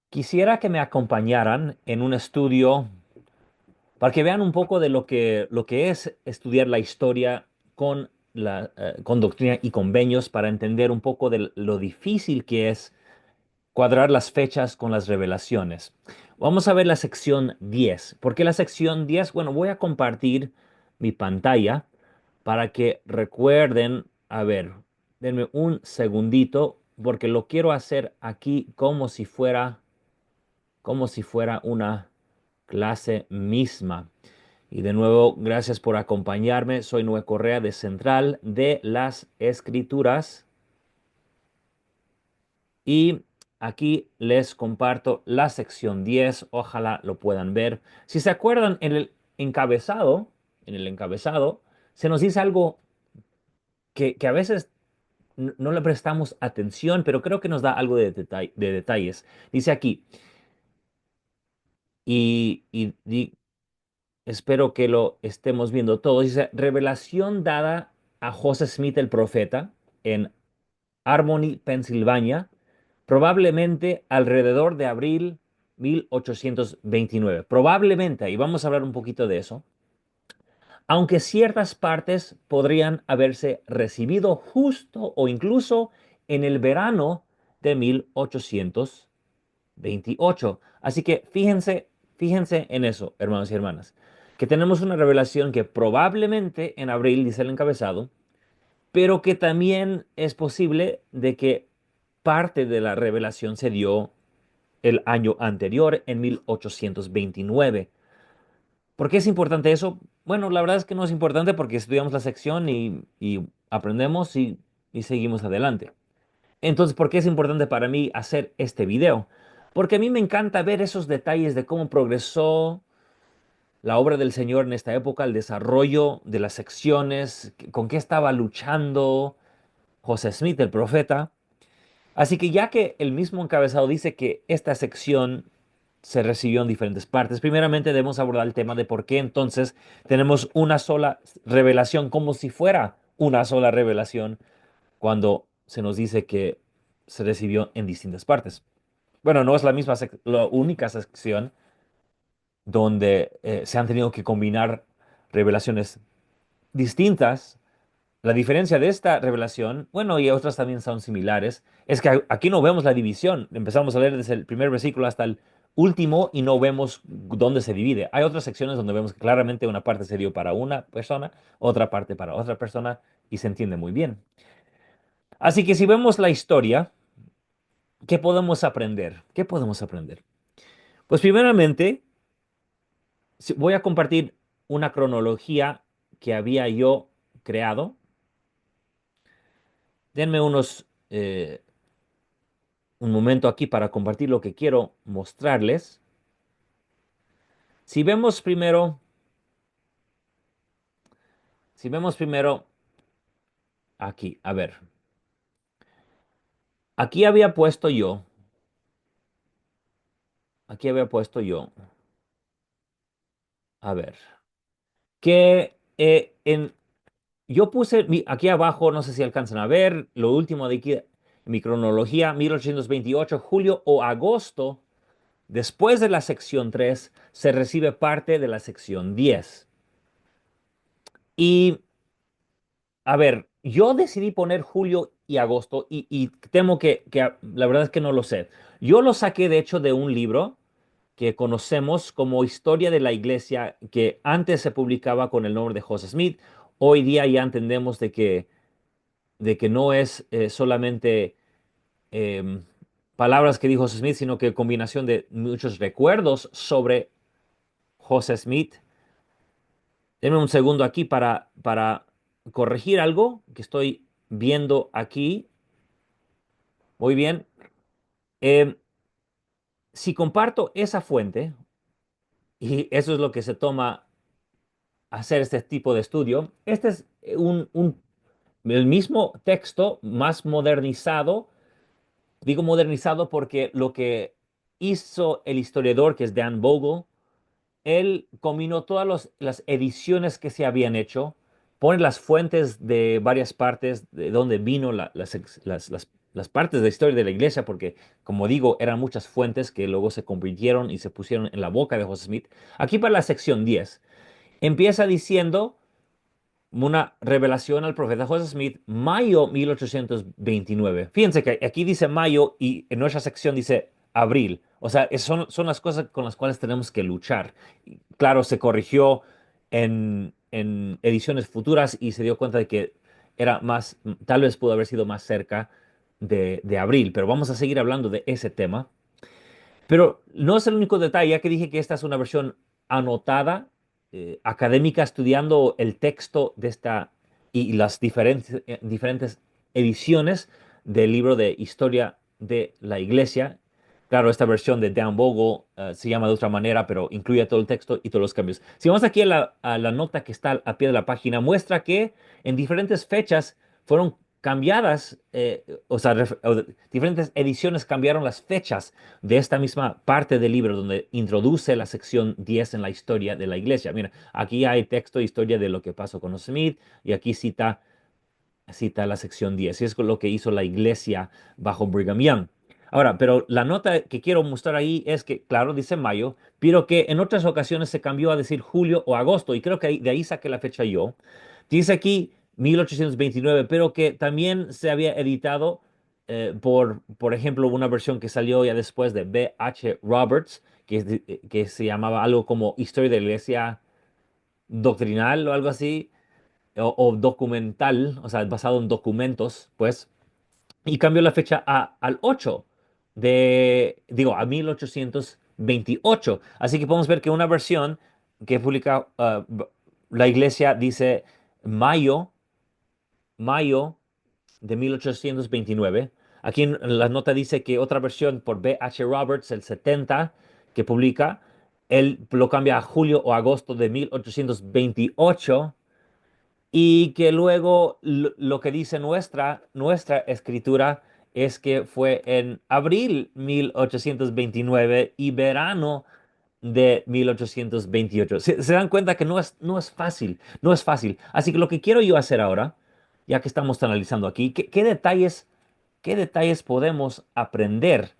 Quisiera que me acompañaran en un estudio para que vean un poco de lo que es estudiar la historia con doctrina y convenios para entender un poco de lo difícil que es cuadrar las fechas con las revelaciones. Vamos a ver la sección 10. ¿Por qué la sección 10? Bueno, voy a compartir mi pantalla para que recuerden, a ver, denme un segundito porque lo quiero hacer aquí como si fuera una clase misma. Y de nuevo, gracias por acompañarme. Soy Noé Correa de Central de las Escrituras y aquí les comparto la sección 10. Ojalá lo puedan ver. Si se acuerdan, en el encabezado se nos dice algo que a veces no le prestamos atención, pero creo que nos da algo de detalles. Dice aquí, y espero que lo estemos viendo todos. Dice, revelación dada a José Smith el profeta en Harmony, Pensilvania, probablemente alrededor de abril 1829. Probablemente, y vamos a hablar un poquito de eso, aunque ciertas partes podrían haberse recibido justo o incluso en el verano de 1828. Así que fíjense en eso, hermanos y hermanas, que tenemos una revelación que probablemente en abril, dice el encabezado, pero que también es posible de que parte de la revelación se dio el año anterior, en 1829. ¿Por qué es importante eso? Bueno, la verdad es que no es importante porque estudiamos la sección y aprendemos y seguimos adelante. Entonces, ¿por qué es importante para mí hacer este video? Porque a mí me encanta ver esos detalles de cómo progresó la obra del Señor en esta época, el desarrollo de las secciones, con qué estaba luchando José Smith, el profeta. Así que ya que el mismo encabezado dice que esta sección se recibió en diferentes partes, primeramente debemos abordar el tema de por qué entonces tenemos una sola revelación, como si fuera una sola revelación, cuando se nos dice que se recibió en distintas partes. Bueno, no es la única sección donde se han tenido que combinar revelaciones distintas. La diferencia de esta revelación, bueno, y otras también son similares, es que aquí no vemos la división. Empezamos a leer desde el primer versículo hasta el último y no vemos dónde se divide. Hay otras secciones donde vemos que claramente una parte se dio para una persona, otra parte para otra persona y se entiende muy bien. Así que si vemos la historia, ¿qué podemos aprender? ¿Qué podemos aprender? Pues primeramente, voy a compartir una cronología que había yo creado. Denme un momento aquí para compartir lo que quiero mostrarles. Si vemos primero, si vemos primero aquí, a ver, aquí había puesto yo, aquí había puesto yo, a ver, que yo puse aquí abajo, no sé si alcanzan a ver, lo último de aquí, mi cronología, 1828, julio o agosto, después de la sección 3 se recibe parte de la sección 10. Y a ver, yo decidí poner julio y agosto y temo que la verdad es que no lo sé. Yo lo saqué de hecho de un libro que conocemos como Historia de la Iglesia, que antes se publicaba con el nombre de José Smith. Hoy día ya entendemos de que no es solamente em, palabras que dijo José Smith, sino que combinación de muchos recuerdos sobre José Smith. Denme un segundo aquí para corregir algo que estoy viendo aquí. Muy bien. Em, si comparto esa fuente, y eso es lo que se toma hacer este tipo de estudio, este es el mismo texto más modernizado. Digo modernizado porque lo que hizo el historiador, que es Dan Vogel, él combinó todas las ediciones que se habían hecho, pone las fuentes de varias partes de donde vino las partes de la historia de la iglesia, porque, como digo, eran muchas fuentes que luego se convirtieron y se pusieron en la boca de José Smith. Aquí para la sección 10 empieza diciendo una revelación al profeta José Smith, mayo 1829. Fíjense que aquí dice mayo y en nuestra sección dice abril. O sea, son las cosas con las cuales tenemos que luchar. Claro, se corrigió en ediciones futuras y se dio cuenta de que era más, tal vez pudo haber sido más cerca de abril, pero vamos a seguir hablando de ese tema. Pero no es el único detalle, ya que dije que esta es una versión anotada, académica, estudiando el texto de esta y las diferentes ediciones del libro de historia de la iglesia. Claro, esta versión de Dan Bogle se llama de otra manera, pero incluye todo el texto y todos los cambios. Si vamos aquí a la nota que está a pie de la página, muestra que en diferentes fechas fueron cambiadas, o sea, diferentes ediciones cambiaron las fechas de esta misma parte del libro donde introduce la sección 10 en la historia de la iglesia. Mira, aquí hay texto, historia de lo que pasó con Smith y aquí cita la sección 10. Y es lo que hizo la iglesia bajo Brigham Young. Ahora, pero la nota que quiero mostrar ahí es que, claro, dice mayo, pero que en otras ocasiones se cambió a decir julio o agosto, y creo que de ahí saqué la fecha yo. Dice aquí 1829, pero que también se había editado por ejemplo, una versión que salió ya después de B. H. Roberts, que se llamaba algo como Historia de la Iglesia Doctrinal o algo así, o documental, o sea, basado en documentos, pues, y cambió la fecha al 8 a 1828. Así que podemos ver que una versión que publica la iglesia dice mayo, mayo de 1829. Aquí en la nota dice que otra versión por B. H. Roberts, el 70, que publica, él lo cambia a julio o agosto de 1828 y que luego lo que dice nuestra escritura es que fue en abril 1829 y verano de 1828. Se dan cuenta que no es fácil, no es fácil. Así que lo que quiero yo hacer ahora, ya que estamos analizando aquí, ¿qué detalles podemos aprender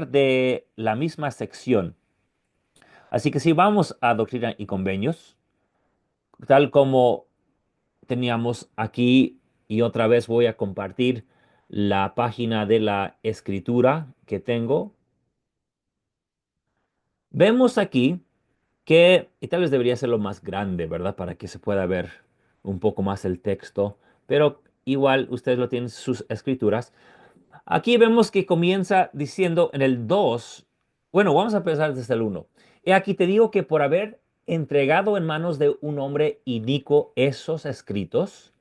de la misma sección? Así que si vamos a Doctrina y Convenios, tal como teníamos aquí, y otra vez voy a compartir la página de la escritura que tengo. Vemos aquí y tal vez debería ser lo más grande, ¿verdad? Para que se pueda ver un poco más el texto, pero igual ustedes lo tienen en sus escrituras. Aquí vemos que comienza diciendo en el 2. Bueno, vamos a empezar desde el 1. He aquí te digo que por haber entregado en manos de un hombre inicuo esos escritos,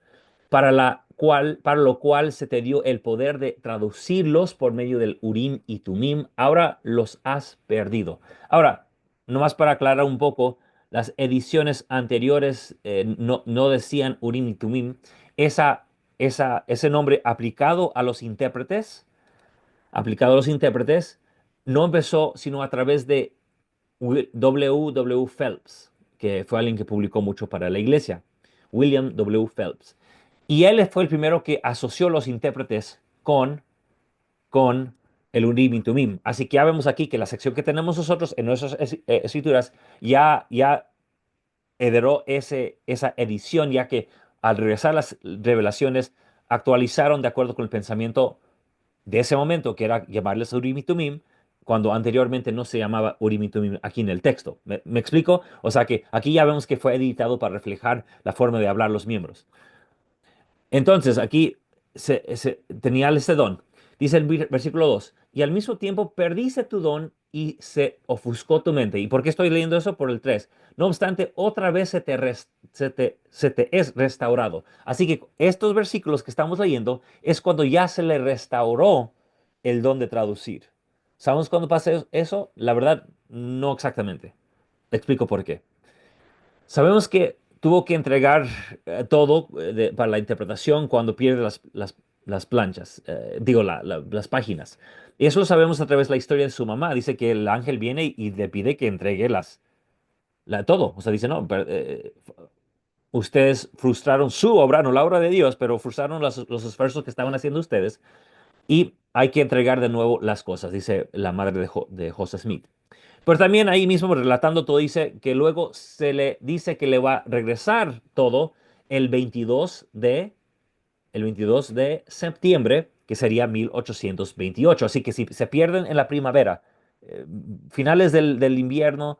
para lo cual se te dio el poder de traducirlos por medio del Urim y Tumim, ahora los has perdido. Ahora, nomás para aclarar un poco, las ediciones anteriores no decían Urim y Tumim. Ese nombre aplicado a los intérpretes, no empezó sino a través de W. W. Phelps, que fue alguien que publicó mucho para la iglesia. William W. Phelps. Y él fue el primero que asoció los intérpretes con el Urim y Tumim. Así que ya vemos aquí que la sección que tenemos nosotros en nuestras escrituras ya heredó esa edición, ya que al regresar las revelaciones actualizaron de acuerdo con el pensamiento de ese momento, que era llamarles Urim y Tumim, cuando anteriormente no se llamaba Urim y Tumim aquí en el texto. ¿Me explico? O sea que aquí ya vemos que fue editado para reflejar la forma de hablar los miembros. Entonces, aquí tenía ese don. Dice el versículo 2, y al mismo tiempo perdiste tu don y se ofuscó tu mente. ¿Y por qué estoy leyendo eso? Por el 3. No obstante, otra vez se te es restaurado. Así que estos versículos que estamos leyendo es cuando ya se le restauró el don de traducir. ¿Sabemos cuándo pasa eso? La verdad, no exactamente. Te explico por qué. Sabemos que tuvo que entregar todo para la interpretación cuando pierde las planchas, digo, las páginas. Y eso lo sabemos a través de la historia de su mamá. Dice que el ángel viene y le pide que entregue todo. O sea, dice, no, ustedes frustraron su obra, no la obra de Dios, pero frustraron los esfuerzos que estaban haciendo ustedes. y hay que entregar de nuevo las cosas, dice la madre de José Smith. Pero también ahí mismo relatando todo dice que luego se le dice que le va a regresar todo el 22 de, el 22 de septiembre, que sería 1828. Así que si se pierden en la primavera, eh, finales del invierno,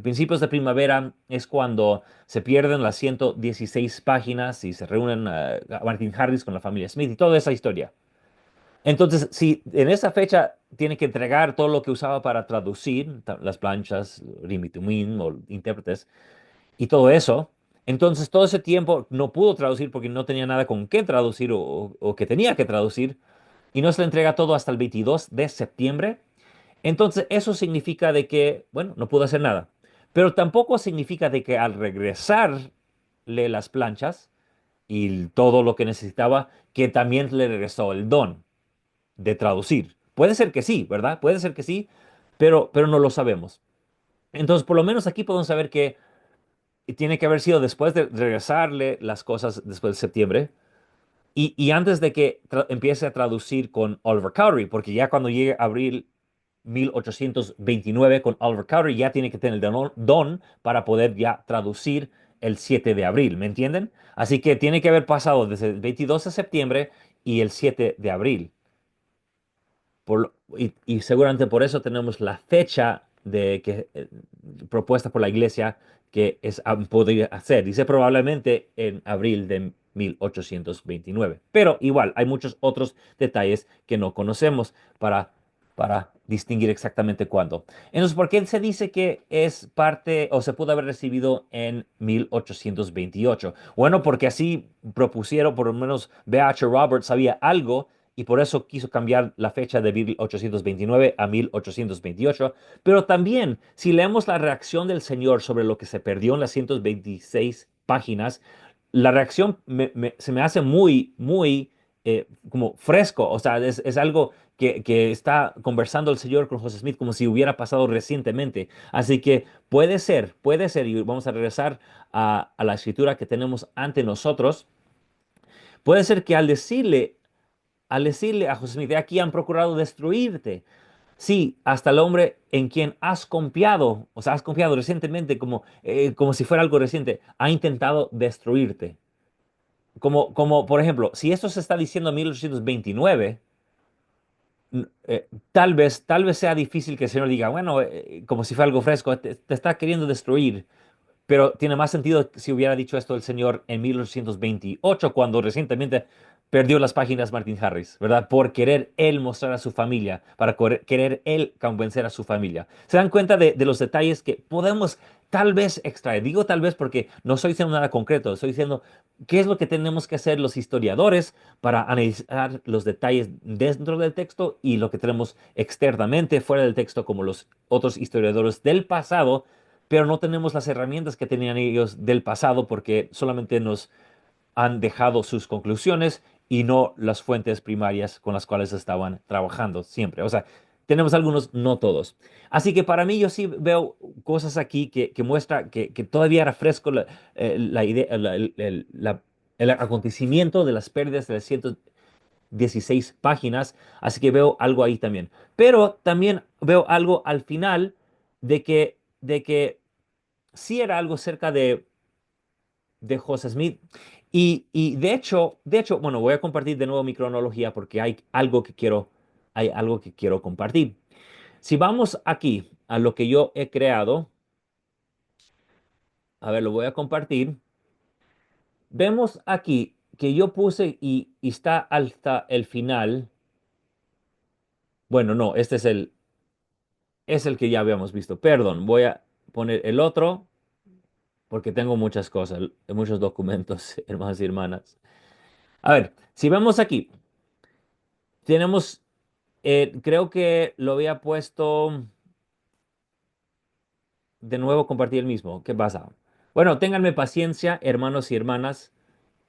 principios de primavera, es cuando se pierden las 116 páginas y se reúnen a Martin Harris con la familia Smith y toda esa historia. Entonces, si en esa fecha tiene que entregar todo lo que usaba para traducir, las planchas, Rimitumim o intérpretes y todo eso, entonces todo ese tiempo no pudo traducir porque no tenía nada con qué traducir o que tenía que traducir y no se le entrega todo hasta el 22 de septiembre. Entonces, eso significa de que, bueno, no pudo hacer nada. Pero tampoco significa de que al regresarle las planchas y todo lo que necesitaba, que también le regresó el don de traducir. Puede ser que sí, ¿verdad? Puede ser que sí, pero no lo sabemos. Entonces, por lo menos aquí podemos saber que tiene que haber sido después de regresarle las cosas después de septiembre y antes de que empiece a traducir con Oliver Cowdery, porque ya cuando llegue abril 1829 con Oliver Cowdery ya tiene que tener el don para poder ya traducir el 7 de abril, ¿me entienden? Así que tiene que haber pasado desde el 22 de septiembre y el 7 de abril. Y seguramente por eso tenemos la fecha propuesta por la iglesia que podría hacer. Dice probablemente en abril de 1829. Pero igual, hay muchos otros detalles que no conocemos para distinguir exactamente cuándo. Entonces, ¿por qué se dice que es parte o se pudo haber recibido en 1828? Bueno, porque así propusieron, por lo menos B.H. Roberts sabía algo y por eso quiso cambiar la fecha de 1829 a 1828. Pero también, si leemos la reacción del Señor sobre lo que se perdió en las 126 páginas, la reacción se me hace muy, muy como fresco. O sea, es algo que está conversando el Señor con José Smith como si hubiera pasado recientemente. Así que puede ser, y vamos a regresar a la escritura que tenemos ante nosotros, puede ser que al decirle a José Smith, "De aquí han procurado destruirte". Sí, hasta el hombre en quien has confiado, o sea, has confiado recientemente como si fuera algo reciente, ha intentado destruirte. Por ejemplo, si esto se está diciendo en 1829, tal vez sea difícil que el Señor diga, bueno, como si fuera algo fresco, te está queriendo destruir. Pero tiene más sentido si hubiera dicho esto el señor en 1828, cuando recientemente perdió las páginas Martin Harris, ¿verdad? Por querer él mostrar a su familia, para querer él convencer a su familia. ¿Se dan cuenta de los detalles que podemos tal vez extraer? Digo tal vez porque no estoy diciendo nada concreto, estoy diciendo qué es lo que tenemos que hacer los historiadores para analizar los detalles dentro del texto y lo que tenemos externamente, fuera del texto, como los otros historiadores del pasado, pero no tenemos las herramientas que tenían ellos del pasado porque solamente nos han dejado sus conclusiones y no las fuentes primarias con las cuales estaban trabajando siempre. O sea, tenemos algunos, no todos. Así que para mí yo sí veo cosas aquí que muestra que todavía era fresco la idea, el acontecimiento de las pérdidas de las 116 páginas, así que veo algo ahí también. Pero también veo algo al final de que sí era algo cerca de José Smith. Y de hecho, bueno, voy a compartir de nuevo mi cronología porque hay algo que quiero compartir. Si vamos aquí a lo que yo he creado, a ver, lo voy a compartir. Vemos aquí que yo puse y está hasta el final. Bueno, no, este es el que ya habíamos visto. Perdón, voy a poner el otro porque tengo muchas cosas, muchos documentos, hermanos y hermanas. A ver, si vemos aquí, tenemos, creo que lo había puesto de nuevo, compartí el mismo. ¿Qué pasa? Bueno, ténganme paciencia, hermanos y hermanas.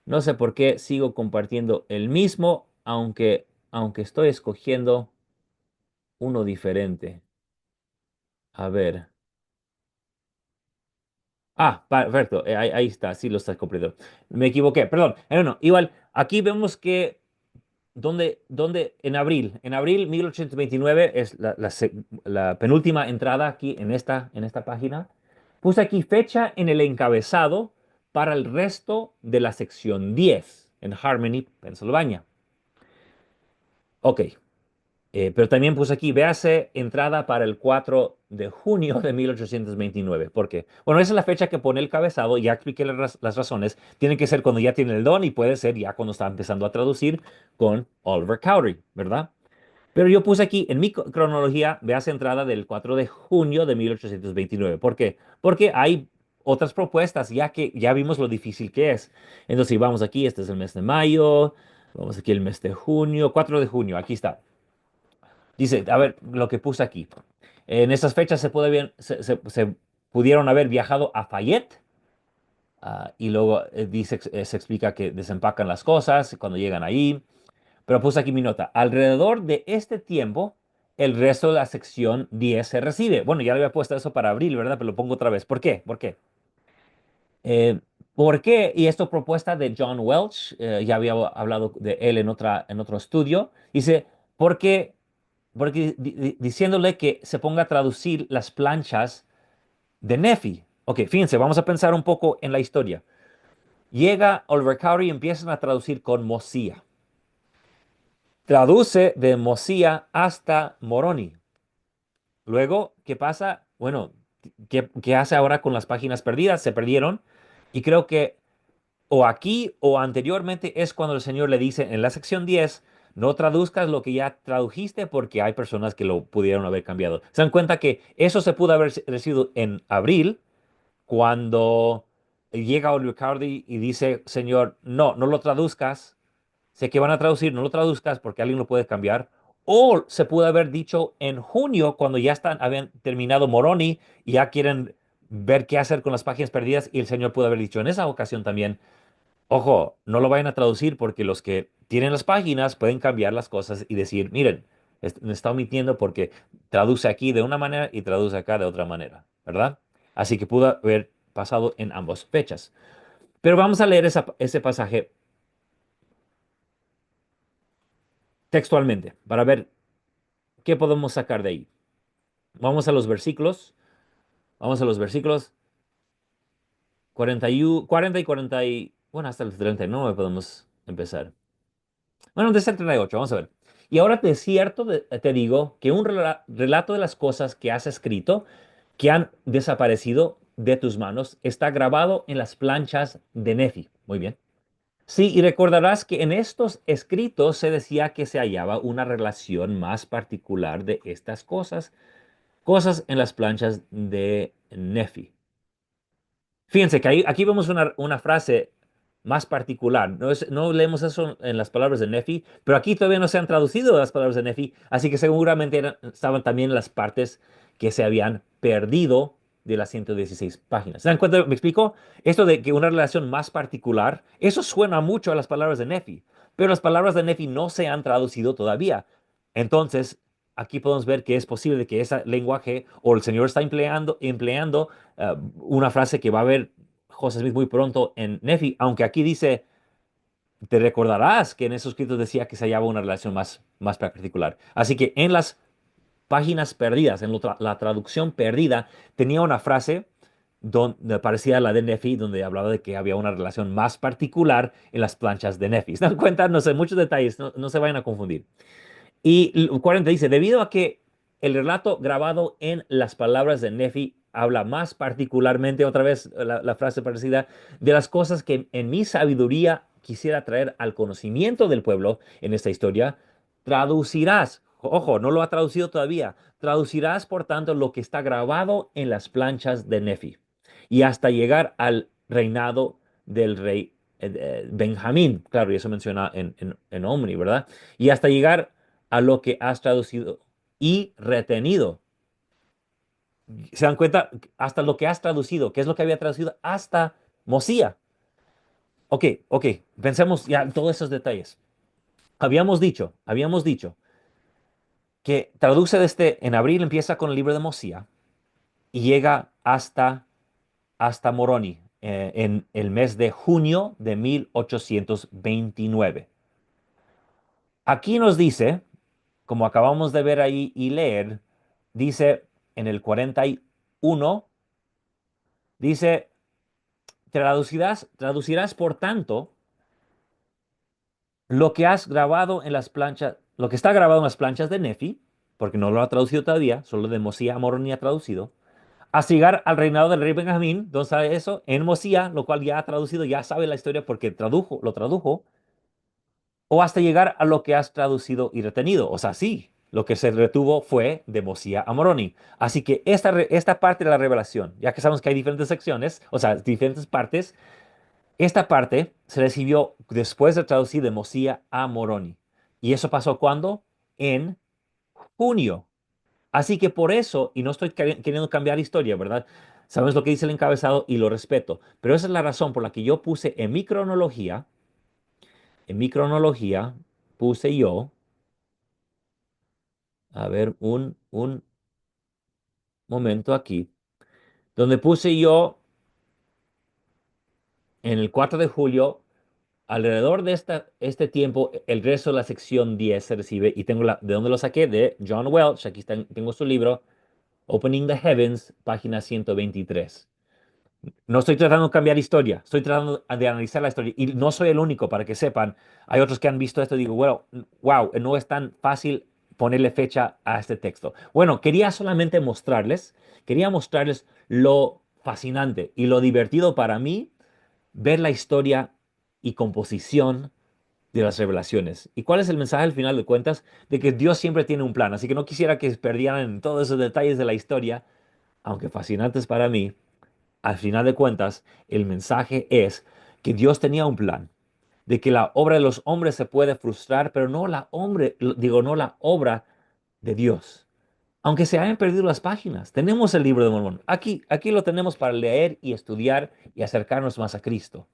No sé por qué sigo compartiendo el mismo, aunque estoy escogiendo uno diferente. A ver. Ah, perfecto. Ahí está, sí lo estás completo. Me equivoqué, perdón. No, igual, aquí vemos que En abril 1829 es la penúltima entrada aquí en esta página. Puse aquí fecha en el encabezado para el resto de la sección 10 en Harmony, Pensilvania. Ok, pero también puse aquí, véase entrada para el 4 de junio de 1829. ¿Por qué? Bueno, esa es la fecha que pone el cabezado, ya expliqué las razones. Tiene que ser cuando ya tiene el don y puede ser ya cuando está empezando a traducir con Oliver Cowdery, ¿verdad? Pero yo puse aquí en mi cronología, véase entrada del 4 de junio de 1829. ¿Por qué? Porque hay otras propuestas, ya que ya vimos lo difícil que es. Entonces, si vamos aquí, este es el mes de mayo, vamos aquí el mes de junio, 4 de junio, aquí está. Dice, a ver, lo que puse aquí. En esas fechas se pudieron haber viajado a Fayette, y luego se explica que desempacan las cosas cuando llegan ahí. Pero puse aquí mi nota. Alrededor de este tiempo, el resto de la sección 10 se recibe. Bueno, ya le había puesto eso para abril, ¿verdad? Pero lo pongo otra vez. ¿Por qué? ¿Por qué? Eh, ¿Por qué? Y esto propuesta de John Welch, ya había hablado de él en otro estudio. Dice, porque, porque diciéndole que se ponga a traducir las planchas de Nefi. Ok, fíjense, vamos a pensar un poco en la historia. Llega Oliver Cowdery y empiezan a traducir con Mosía. Traduce de Mosía hasta Moroni. Luego, ¿qué pasa? Bueno, ¿qué hace ahora con las páginas perdidas? Se perdieron. Y creo que o aquí o anteriormente es cuando el Señor le dice en la sección 10, no traduzcas lo que ya tradujiste porque hay personas que lo pudieron haber cambiado. Se dan cuenta que eso se pudo haber recibido en abril, cuando llega Oliver Cowdery y dice, Señor, no, no lo traduzcas. Sé que van a traducir, no lo traduzcas porque alguien lo puede cambiar. O se pudo haber dicho en junio, cuando ya habían terminado Moroni y ya quieren ver qué hacer con las páginas perdidas, y el Señor pudo haber dicho en esa ocasión también, ojo, no lo vayan a traducir porque los que tienen las páginas pueden cambiar las cosas y decir, miren, me está omitiendo porque traduce aquí de una manera y traduce acá de otra manera, ¿verdad? Así que pudo haber pasado en ambas fechas. Pero vamos a leer ese pasaje textualmente para ver qué podemos sacar de ahí. Vamos a los versículos. Vamos a los versículos 40 y 40 bueno, hasta el 39 podemos empezar. Bueno, desde el 38, vamos a ver. Y ahora de cierto te digo que un relato de las cosas que has escrito, que han desaparecido de tus manos, está grabado en las planchas de Nefi. Muy bien. Sí, y recordarás que en estos escritos se decía que se hallaba una relación más particular de estas cosas en las planchas de Nefi. Fíjense que aquí vemos una frase más particular. No leemos eso en las palabras de Nefi, pero aquí todavía no se han traducido las palabras de Nefi, así que seguramente estaban también las partes que se habían perdido de las 116 páginas. ¿Se dan cuenta? ¿Me explico? Esto de que una relación más particular, eso suena mucho a las palabras de Nefi, pero las palabras de Nefi no se han traducido todavía. Entonces, aquí podemos ver que es posible que ese lenguaje o el Señor está empleando una frase que va a ver José Smith muy pronto en Nefi, aunque aquí dice, te recordarás que en esos escritos decía que se hallaba una relación más particular. Así que en las páginas perdidas, en la traducción perdida, tenía una frase donde parecía la de Nefi, donde hablaba de que había una relación más particular en las planchas de Nefi. ¿Se dan cuenta? No sé, muchos detalles, no se vayan a confundir. Y el 40 dice, debido a que el relato grabado en las palabras de Nefi habla más particularmente, otra vez la frase parecida, de las cosas que en mi sabiduría quisiera traer al conocimiento del pueblo en esta historia, traducirás, ojo, no lo ha traducido todavía, traducirás por tanto lo que está grabado en las planchas de Nefi y hasta llegar al reinado del rey Benjamín, claro, y eso menciona en Omni, ¿verdad? Y hasta llegar a lo que has traducido y retenido. ¿Se dan cuenta? Hasta lo que has traducido. ¿Qué es lo que había traducido? Hasta Mosía. Ok, ok, pensemos ya en todos esos detalles. Habíamos dicho que traduce en abril, empieza con el libro de Mosía y llega hasta Moroni, en el mes de junio de 1829. Aquí nos dice, como acabamos de ver ahí y leer, dice en el 41, dice, traducirás por tanto lo que has grabado en las planchas, lo que está grabado en las planchas de Nefi, porque no lo ha traducido todavía, solo de Mosía Moroni ha traducido, hasta llegar al reinado del rey Benjamín, ¿dónde sabe eso? En Mosía, lo cual ya ha traducido, ya sabe la historia porque lo tradujo, o hasta llegar a lo que has traducido y retenido. O sea, sí, lo que se retuvo fue de Mosía a Moroni. Así que esta parte de la revelación, ya que sabemos que hay diferentes secciones, o sea, diferentes partes, esta parte se recibió después de traducir de Mosía a Moroni. ¿Y eso pasó cuándo? En junio. Así que por eso, y no estoy queriendo cambiar historia, ¿verdad? Sabes lo que dice el encabezado y lo respeto, pero esa es la razón por la que yo puse en mi cronología, puse yo, a ver, un momento aquí, donde puse yo en el 4 de julio, alrededor de este tiempo, el resto de la sección 10 se recibe, y tengo ¿de dónde lo saqué? De John Welch, aquí tengo su libro, Opening the Heavens, página 123. No estoy tratando de cambiar historia, estoy tratando de analizar la historia y no soy el único, para que sepan. Hay otros que han visto esto y digo, bueno, wow, no es tan fácil ponerle fecha a este texto. Bueno, quería mostrarles lo fascinante y lo divertido para mí ver la historia y composición de las revelaciones. ¿Y cuál es el mensaje al final de cuentas? De que Dios siempre tiene un plan. Así que no quisiera que se perdieran en todos esos detalles de la historia, aunque fascinantes para mí. Al final de cuentas, el mensaje es que Dios tenía un plan, de que la obra de los hombres se puede frustrar, pero no la obra de Dios. Aunque se hayan perdido las páginas, tenemos el libro de Mormón. Aquí lo tenemos para leer y estudiar y acercarnos más a Cristo.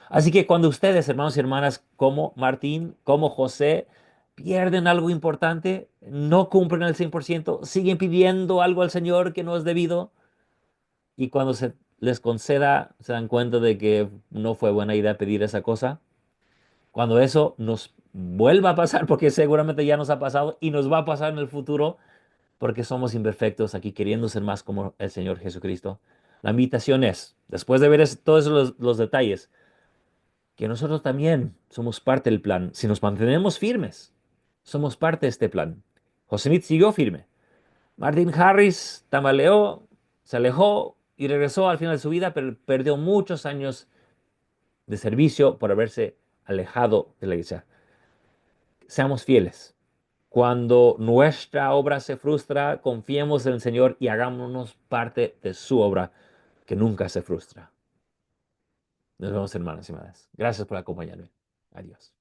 Así que cuando ustedes, hermanos y hermanas, como Martín, como José, pierden algo importante, no cumplen al 100%, siguen pidiendo algo al Señor que no es debido, y cuando se les conceda, se dan cuenta de que no fue buena idea pedir esa cosa. Cuando eso nos vuelva a pasar, porque seguramente ya nos ha pasado y nos va a pasar en el futuro, porque somos imperfectos aquí queriendo ser más como el Señor Jesucristo. La invitación es, después de ver todos los detalles, que nosotros también somos parte del plan. Si nos mantenemos firmes, somos parte de este plan. José Smith siguió firme. Martin Harris tambaleó, se alejó y regresó al final de su vida, pero perdió muchos años de servicio por haberse alejado de la iglesia. Seamos fieles. Cuando nuestra obra se frustra, confiemos en el Señor y hagámonos parte de su obra, que nunca se frustra. Nos vemos, hermanos y hermanas. Gracias por acompañarme. Adiós.